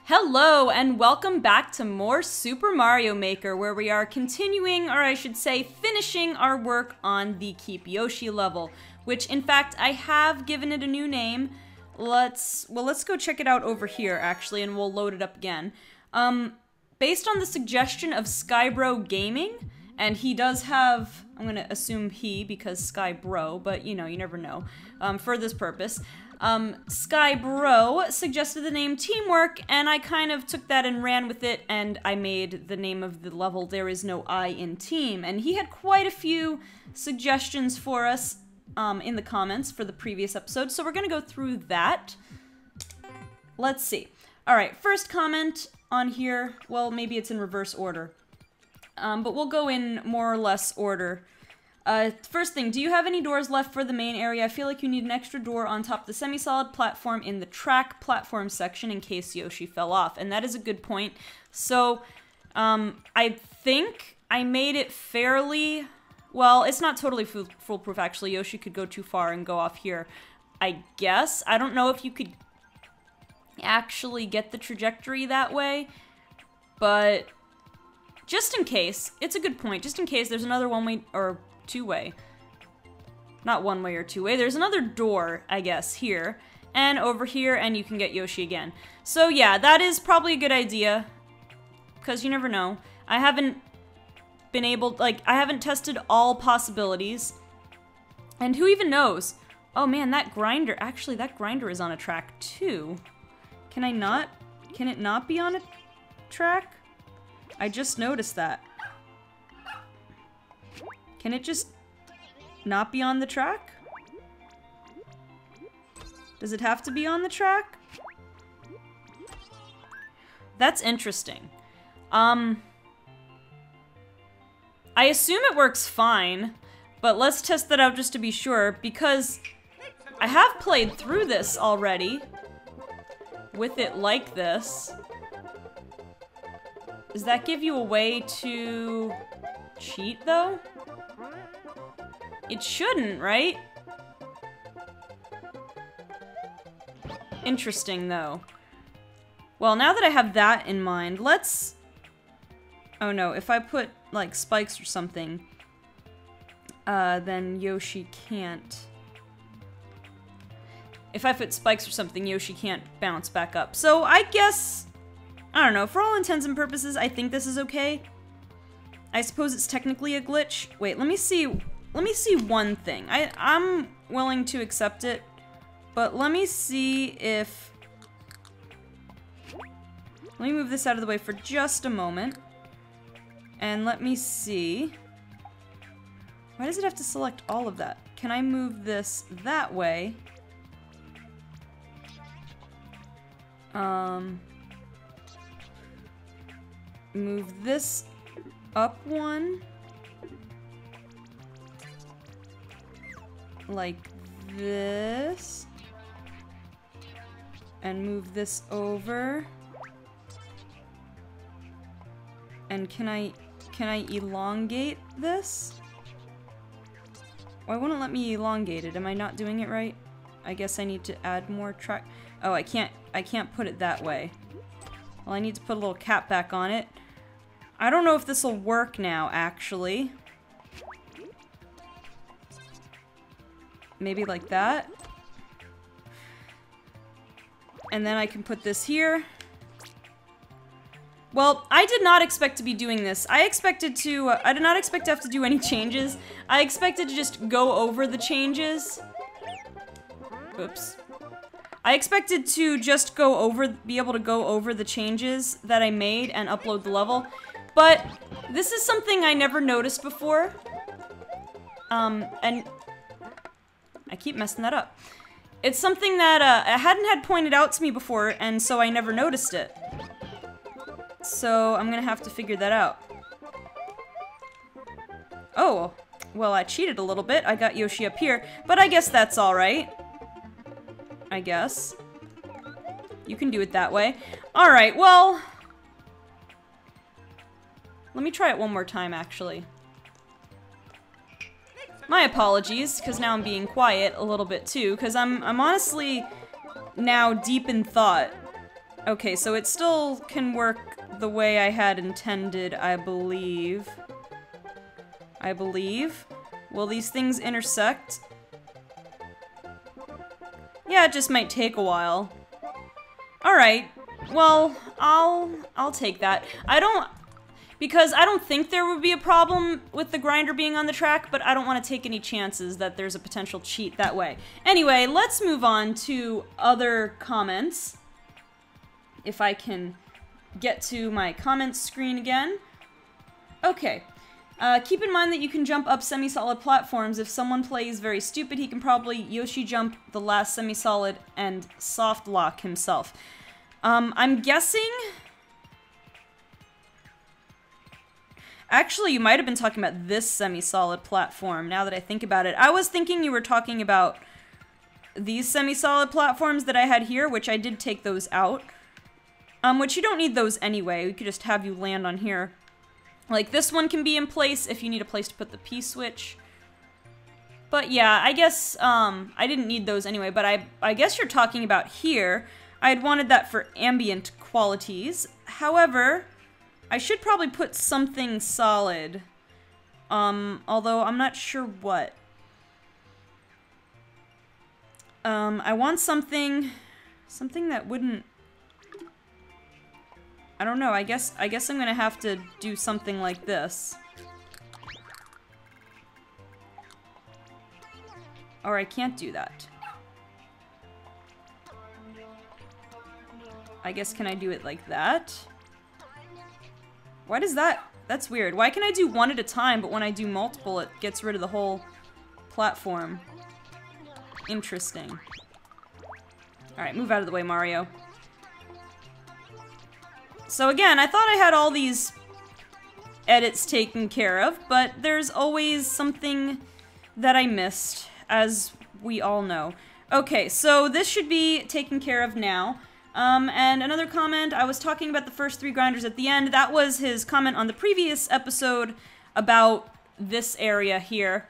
Hello and welcome back to more Super Mario Maker, where we are continuing, or I should say finishing our work on the Keep Yoshi level, which in fact I have given it a new name. Let's go check it out over here actually, and we'll load it up again. Based on the suggestion of SweetBananaGaming, and he does have, I'm gonna assume he because SkyBro, but you know, you never know, for this purpose. SkyBro suggested the name Teamwork, and I kind of took that and ran with it, and I made the name of the level There Is No I in Team. And he had quite a few suggestions for us in the comments for the previous episode, so we're gonna go through that. Let's see. Alright, first comment on here, well, maybe it's in reverse order. But we'll go in more or less order. First thing, do you have any doors left for the main area? I feel like you need an extra door on top of the semi-solid platform in the track platform section in case Yoshi fell off. And that is a good point. So, I think I made it fairly... Well, it's not totally foolproof, actually. Yoshi could go too far and go off here, I guess. I don't know if you could actually get the trajectory that way, but just in case, it's a good point. Just in case there's another one-way, or two-way. Not one-way or two-way. There's another door, I guess, here. And over here, and you can get Yoshi again. So yeah, that is probably a good idea. Because you never know. I haven't been able, like, I haven't tested all possibilities. And who even knows? Oh man, that grinder, actually that grinder is on a track too. Can it not be on a track? I just noticed that. Can it just not be on the track? Does it have to be on the track? That's interesting. I assume it works fine, but let's test that out just to be sure, because I have played through this already with it like this. Does that give you a way to cheat, though? It shouldn't, right? Interesting, though. Well, now that I have that in mind, let's... Oh no, if I put, like, spikes or something, then Yoshi can't... If I put spikes or something, Yoshi can't bounce back up. So I guess... I don't know, for all intents and purposes, I think this is okay. I suppose it's technically a glitch. Wait, let me see one thing. I'm willing to accept it, but let me see if... Let me move this out of the way for just a moment. And let me see... Why does it have to select all of that? Can I move this that way? Move this up one. Like this. And move this over. And can I elongate this? Why wouldn't it let me elongate it? Am I not doing it right? I guess I need to add more track. Oh, I can't put it that way. Well, I need to put a little cap back on it. I don't know if this will work now, actually. Maybe like that. And then I can put this here. Well, I did not expect to be doing this. I did not expect to have to do any changes. I expected to just go over the changes. Oops. I expected to just be able to go over the changes that I made and upload the level. But this is something I never noticed before. And I keep messing that up. It's something that hadn't had pointed out to me before, and so I never noticed it. So I'm gonna have to figure that out. Oh, well, I cheated a little bit. I got Yoshi up here, but I guess that's alright. I guess. You can do it that way. Alright, well... Let me try it one more time, actually. My apologies, because now I'm being quiet a little bit too, because I'm honestly now deep in thought. Okay, so it still can work the way I had intended, I believe. Will these things intersect? Yeah, it just might take a while. Alright, well, I'll take that. Because I don't think there would be a problem with the grinder being on the track, but I don't want to take any chances that there's a potential cheat that way. Anyway, let's move on to other comments. If I can get to my comments screen again. Okay. Keep in mind that you can jump up semi-solid platforms. If someone plays very stupid, he can probably Yoshi jump the last semi-solid and soft lock himself. I'm guessing... Actually, you might have been talking about this semi-solid platform, now that I think about it. I was thinking you were talking about these semi-solid platforms that I had here, which I did take those out. Which you don't need those anyway, we could just have you land on here. Like, this one can be in place if you need a place to put the P-switch. But yeah, I guess, I didn't need those anyway, but I guess you're talking about here. I had wanted that for ambient qualities. However, I should probably put something solid. Although I'm not sure what. I want something that wouldn't... I don't know, I guess I'm gonna have to do something like this. Or I can't do that. I guess, can I do it like that? Why does that... That's weird. Why can I do one at a time, but when I do multiple, it gets rid of the whole platform? Interesting. Alright, move out of the way, Mario. So again, I thought I had all these edits taken care of, but there's always something that I missed, as we all know. Okay, so this should be taken care of now. And another comment, I was talking about the first 3 grinders at the end. That was his comment on the previous episode about this area here,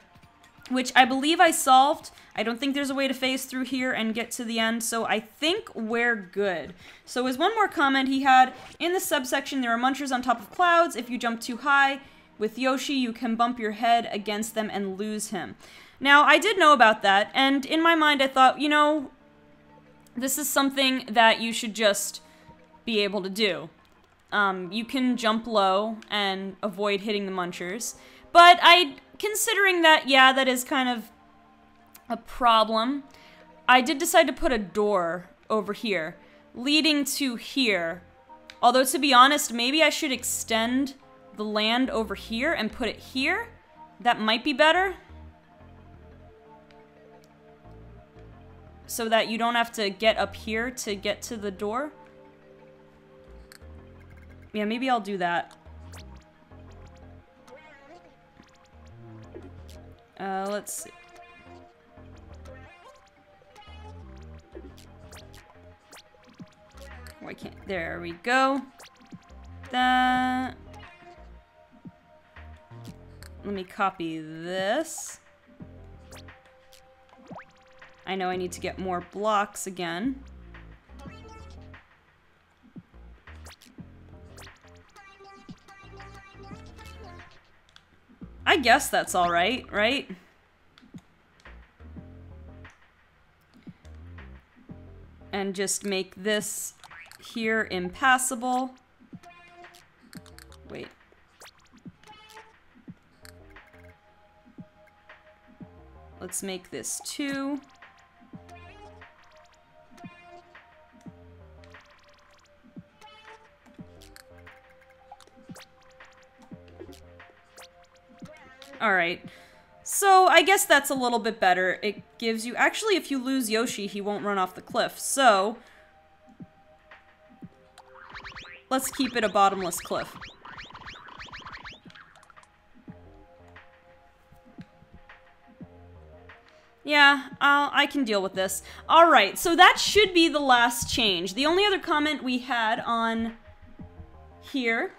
which I believe I solved. I don't think there's a way to phase through here and get to the end, so I think we're good. So as one more comment he had, in the subsection there are munchers on top of clouds. If you jump too high with Yoshi, you can bump your head against them and lose him. Now, I did know about that, and in my mind I thought, you know, this is something that you should just be able to do. You can jump low and avoid hitting the munchers, but considering that, yeah, that is kind of a problem, I did decide to put a door over here, leading to here. Although, to be honest, maybe I should extend the land over here and put it here. That might be better. So that you don't have to get up here to get to the door. Yeah, maybe I'll do that. Let's see. Why can't... There we go. That... Let me copy this. I know I need to get more blocks again. I guess that's alright, right? And just make this here impassable. Wait. Let's make this 2. Alright, so I guess that's a little bit better. It gives you... Actually, if you lose Yoshi, he won't run off the cliff, so... Let's keep it a bottomless cliff. Yeah, I can deal with this. Alright, so that should be the last change. The only other comment we had on here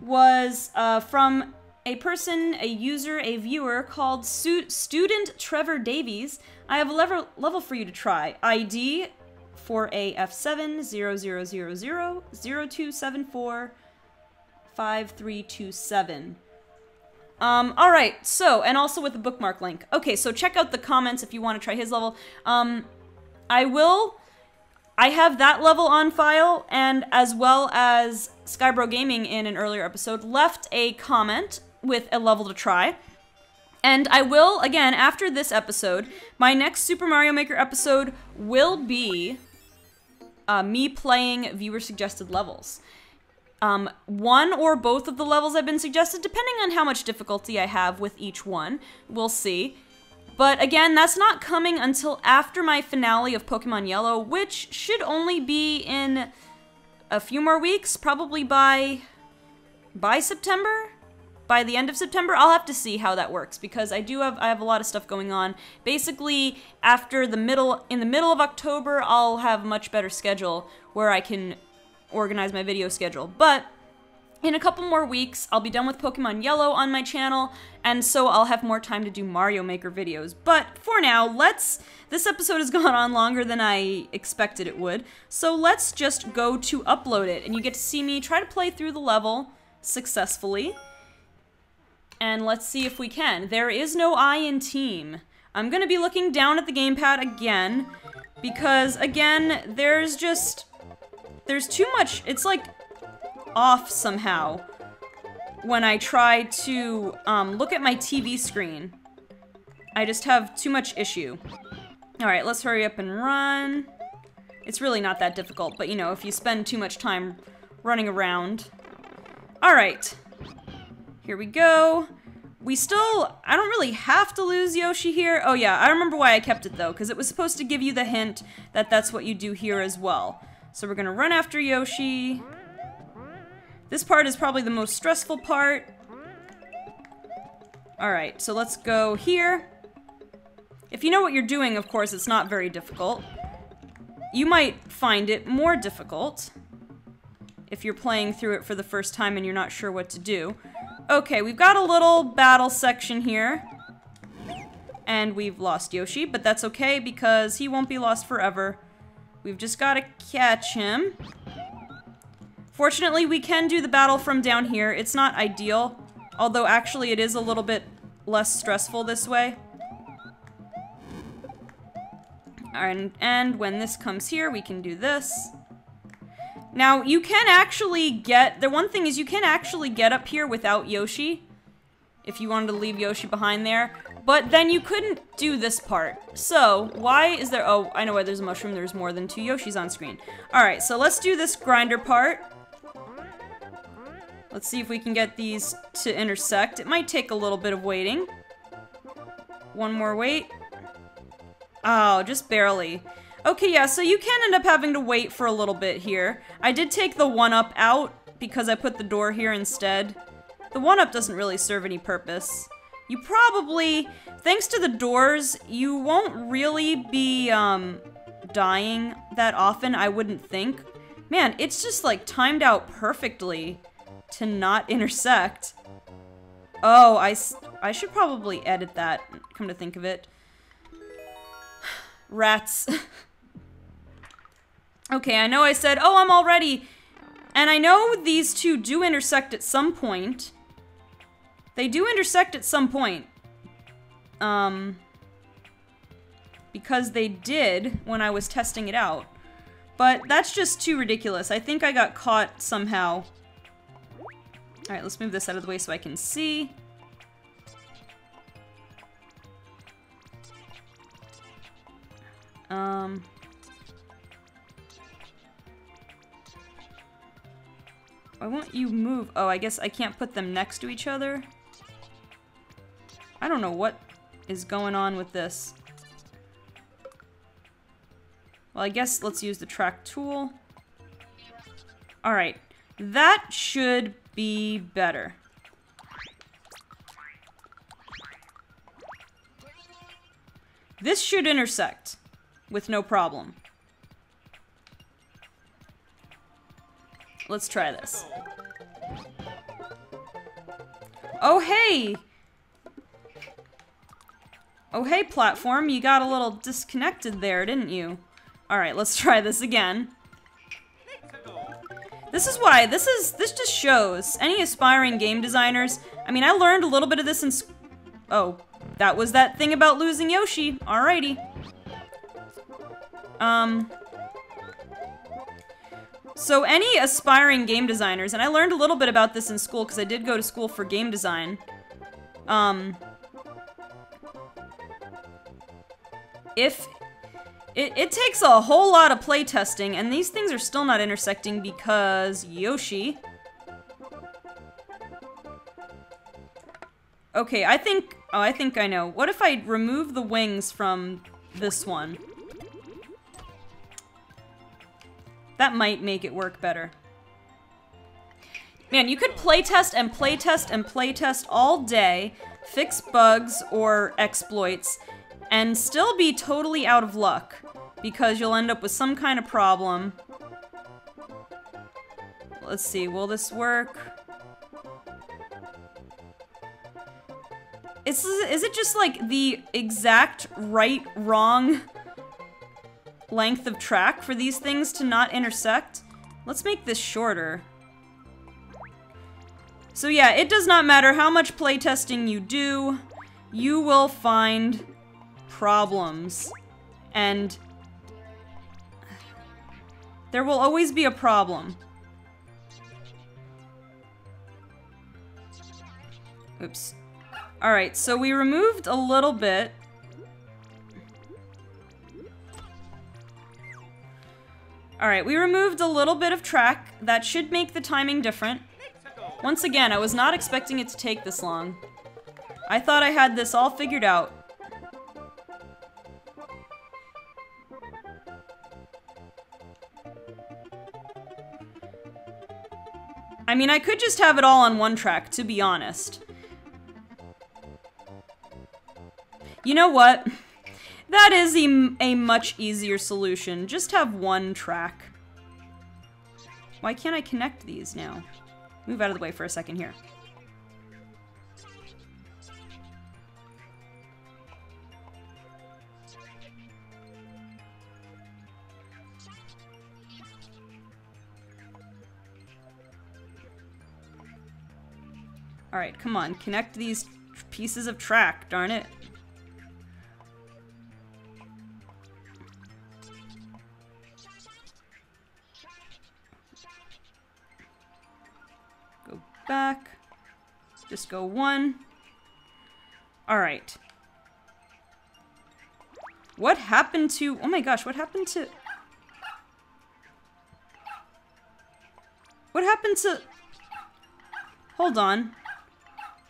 was from... a person, a user, a viewer called Student Trevor Davies. I have a level for you to try. ID 4AF7 0000 0274 5327. Alright, so, and also with the bookmark link. Okay, so check out the comments if you want to try his level. I have that level on file, and as well as Skybro Gaming in an earlier episode left a comment with a level to try. And I will, again, after this episode, my next Super Mario Maker episode will be me playing viewer-suggested levels. One or both of the levels have been suggested, depending on how much difficulty I have with each one. We'll see. But again, that's not coming until after my finale of Pokemon Yellow, which should only be in a few more weeks, probably by September? By the end of September? I'll have to see how that works, because I have a lot of stuff going on. Basically, in the middle of October, I'll have a much better schedule where I can organize my video schedule. But in a couple more weeks, I'll be done with Pokemon Yellow on my channel, and so I'll have more time to do Mario Maker videos. But for now, this episode has gone on longer than I expected it would, so let's just go to upload it, and you get to see me try to play through the level successfully. And let's see if we can. There is no I in team. I'm gonna be looking down at the gamepad again, because again, there's too much, it's like off somehow when I try to look at my TV screen. I just have too much issue. Alright, let's hurry up and run. It's really not that difficult, but you know, if you spend too much time running around. Alright. Here we go. I don't really have to lose Yoshi here. Oh yeah, I remember why I kept it though, because it was supposed to give you the hint that that's what you do here as well. So we're gonna run after Yoshi. This part is probably the most stressful part. Alright, so let's go here. If you know what you're doing, of course, it's not very difficult. You might find it more difficult if you're playing through it for the first time and you're not sure what to do. Okay, we've got a little battle section here. And we've lost Yoshi, but that's okay because he won't be lost forever. We've just got to catch him. Fortunately, we can do the battle from down here. It's not ideal, although actually it is a little bit less stressful this way. And when this comes here, we can do this. Now, you can actually the one thing is you can actually get up here without Yoshi, if you wanted to leave Yoshi behind there, but then you couldn't do this part. So, why is there, oh, I know why there's a mushroom, there's more than 2 Yoshis on screen. Alright, so let's do this grinder part. Let's see if we can get these to intersect. It might take a little bit of waiting. One more wait. Oh, just barely. Okay, yeah, so you can end up having to wait for a little bit here. I did take the 1-up out because I put the door here instead. The 1-up doesn't really serve any purpose. You probably, thanks to the doors, you won't really be dying that often, I wouldn't think. Man, it's just like timed out perfectly to not intersect. Oh, I should probably edit that, come to think of it. Rats. Okay, I know I said, oh, I'm all ready. And I know these two do intersect at some point. They do intersect at some point. Because they did when I was testing it out. But that's just too ridiculous. I think I got caught somehow. Alright, let's move this out of the way so I can see. Why won't you move? Oh, I guess I can't put them next to each other. I don't know what is going on with this. Well, I guess let's use the track tool. Alright, that should be better. This should intersect with no problem. Let's try this. Oh, hey! Oh, hey, platform, you got a little disconnected there, didn't you? Alright, let's try this again. This is why, this just shows any aspiring game designers. I mean, I learned a little bit of this in oh, that was that thing about losing Yoshi. Alrighty. So any aspiring game designers, and I learned a little bit about this in school because I did go to school for game design. If it takes a whole lot of playtesting, and these things are still not intersecting because Yoshi. Okay, I think I know. What if I remove the wings from this one? That might make it work better. Man, you could playtest and playtest and playtest all day, fix bugs or exploits, and still be totally out of luck, because you'll end up with some kind of problem. Let's see, will this work? Is it just like the exact right-wrong length of track for these things to not intersect? Let's make this shorter. So yeah, it does not matter how much playtesting you do, you will find problems. And there will always be a problem. Oops. Alright, so we removed a little bit. Alright, we removed a little bit of track. That should make the timing different. Once again, I was not expecting it to take this long. I thought I had this all figured out. I mean, I could just have it all on one track, to be honest. You know what? That is a much easier solution. Just have one track. Why can't I connect these now? Move out of the way for a second here. Alright, come on. Connect these pieces of track, darn it. Go back. Just go one. Alright. What happened to... Oh my gosh, what happened to... What happened to... Hold on.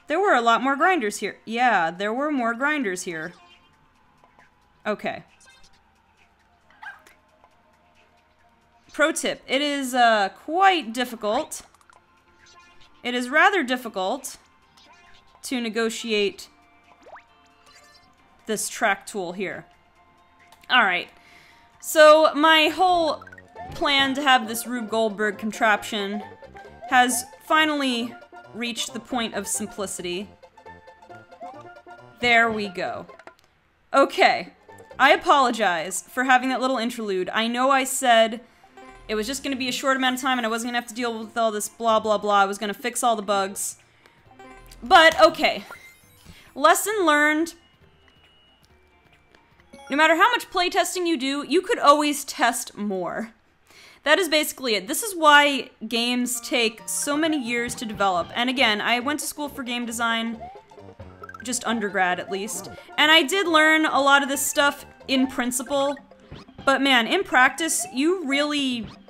There were a lot more grinders here. Yeah, there were more grinders here. Okay. Pro tip. It is quite difficult. It is rather difficult to negotiate this track tool here. Alright. So my whole plan to have this Rube Goldberg contraption has finally reached the point of simplicity. There we go. Okay. I apologize for having that little interlude. I know I said it was just going to be a short amount of time and I wasn't going to have to deal with all this blah blah blah. I was going to fix all the bugs. But, okay. Lesson learned. No matter how much playtesting you do, you could always test more. That is basically it. This is why games take so many years to develop. And again, I went to school for game design, just undergrad at least, and I did learn a lot of this stuff in principle, but man, in practice, you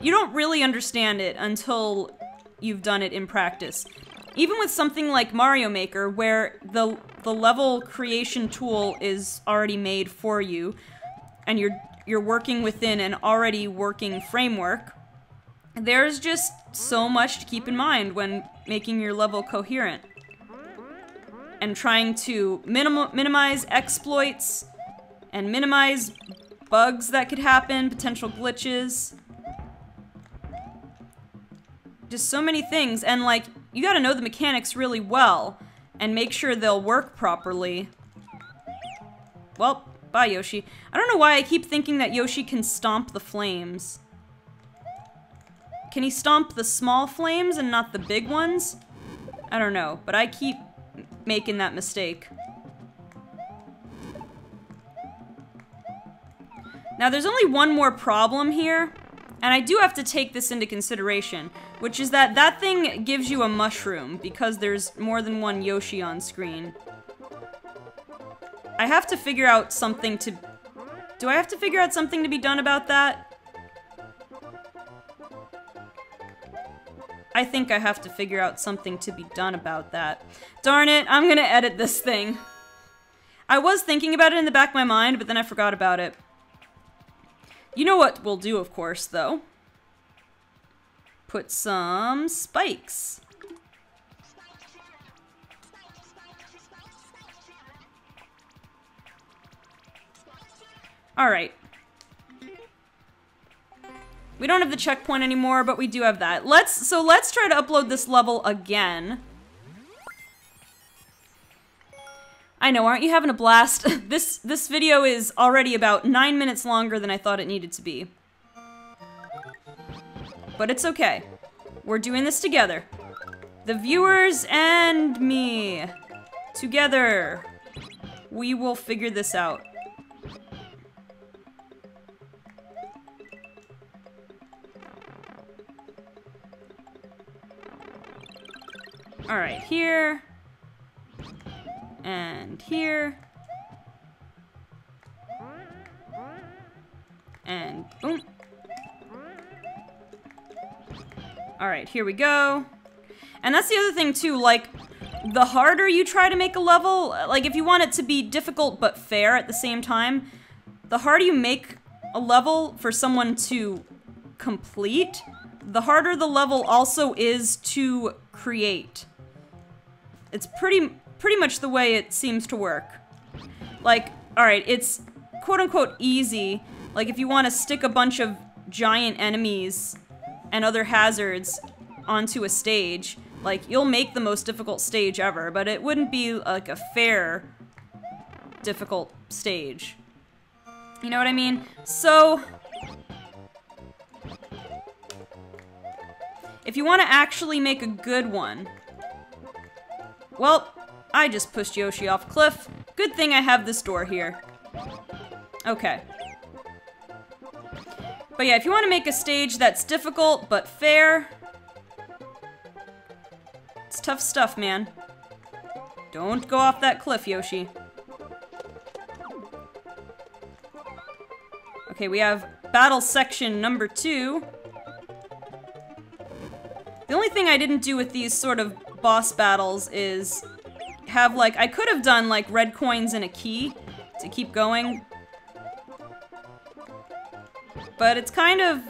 don't really understand it until you've done it in practice. Even with something like Mario Maker, where the level creation tool is already made for you, and you're working within an already working framework, there's just so much to keep in mind when making your level coherent. And trying to minimize exploits, and minimize bugs that could happen, potential glitches. Just so many things, and like, you gotta know the mechanics really well, and make sure they'll work properly. Well, Bye, Yoshi. I don't know why I keep thinking that Yoshi can stomp the flames. Can he stomp the small flames and not the big ones? I don't know, but I keep making that mistake. Now, there's only one more problem here, and I do have to take this into consideration, which is that that thing gives you a mushroom because there's more than one Yoshi on screen. I have to figure out something to... Do I have to figure out something to be done about that? I think I have to figure out something to be done about that. Darn it, I'm gonna edit this thing. I was thinking about it in the back of my mind, but then I forgot about it. You know what we'll do, of course, though. Put some spikes. Alright. We don't have the checkpoint anymore, but we do have that. Let's try to upload this level again. I know, aren't you having a blast? This video is already about 9 minutes longer than I thought it needed to be. But it's okay. We're doing this together. The viewers and me. Together. We will figure this out. Alright, here. And here. And boom. Alright, here we go. And that's the other thing too, like, the harder you try to make a level, like if you want it to be difficult but fair at the same time, the harder you make a level for someone to complete, the harder the level also is to create. It's pretty much the way it seems to work. Like, alright, it's quote-unquote easy. Like, if you want to stick a bunch of giant enemies and other hazards onto a stage, like, you'll make the most difficult stage ever, but it wouldn't be, like, a fair difficult stage. You know what I mean? So, if you want to actually make a good one, well, I just pushed Yoshi off a cliff. Good thing I have this door here. Okay. But yeah, if you want to make a stage that's difficult but fair, it's tough stuff, man. Don't go off that cliff, Yoshi. Okay, we have battle section number 2. The only thing I didn't do with these sort of boss battles is have, like, I could have done, like, red coins and a key to keep going. But it's kind of,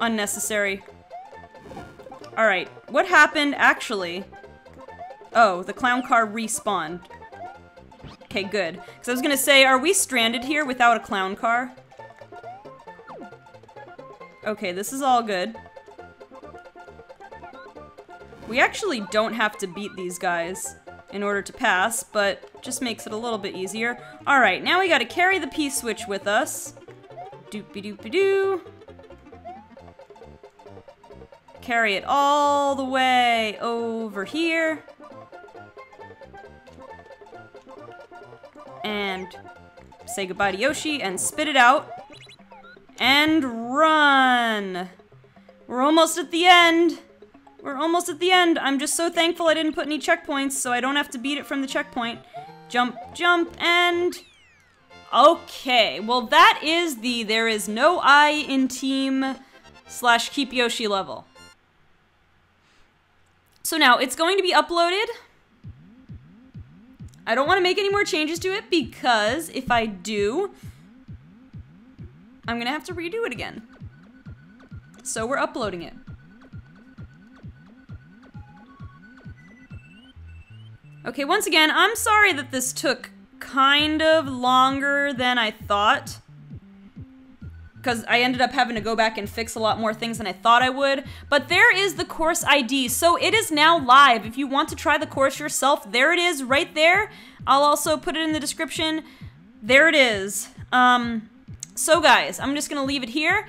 unnecessary. Alright, what happened actually? Oh, the clown car respawned. Okay, good. Because I was gonna say, are we stranded here without a clown car? Okay, this is all good. We actually don't have to beat these guys in order to pass, but just makes it a little bit easier. Alright, now we gotta carry the P-switch with us. Doopy-doopy-doo. Carry it all the way over here. And say goodbye to Yoshi and spit it out. And run! We're almost at the end! We're almost at the end! I'm just so thankful I didn't put any checkpoints so I don't have to beat it from the checkpoint. Jump, jump, and... Okay, well that is the There Is No I in Team / Keep Yoshi level. So now, it's going to be uploaded. I don't want to make any more changes to it because if I do, I'm going to have to redo it again. So we're uploading it. Okay, once again, I'm sorry that this took kind of longer than I thought. because I ended up having to go back and fix a lot more things than I thought I would. But there is the course ID, so it is now live. If you want to try the course yourself, there it is right there. I'll also put it in the description. There it is. So guys, I'm just gonna leave it here.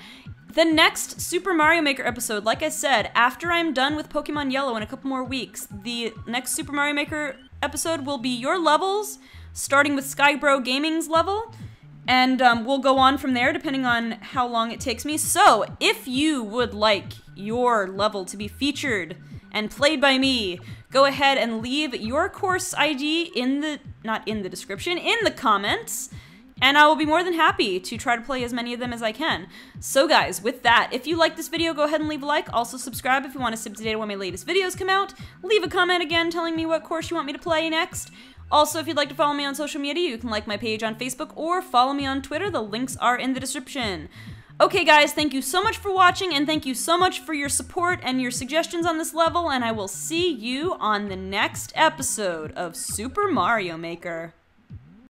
The next Super Mario Maker episode, like I said, after I'm done with Pokemon Yellow in a couple more weeks, the next Super Mario Maker episode will be your levels, starting with SweetBananaGaming's level, and we'll go on from there depending on how long it takes me. So, if you would like your level to be featured and played by me, go ahead and leave your course ID in the, not in the description, in the comments, and I will be more than happy to try to play as many of them as I can. So guys, with that, if you like this video, go ahead and leave a like. Also subscribe if you want to stay up to date when my latest videos come out. Leave a comment again telling me what course you want me to play next. Also, if you'd like to follow me on social media, you can like my page on Facebook or follow me on Twitter. The links are in the description. Okay guys, thank you so much for watching, and thank you so much for your support and your suggestions on this level, and I will see you on the next episode of Super Mario Maker.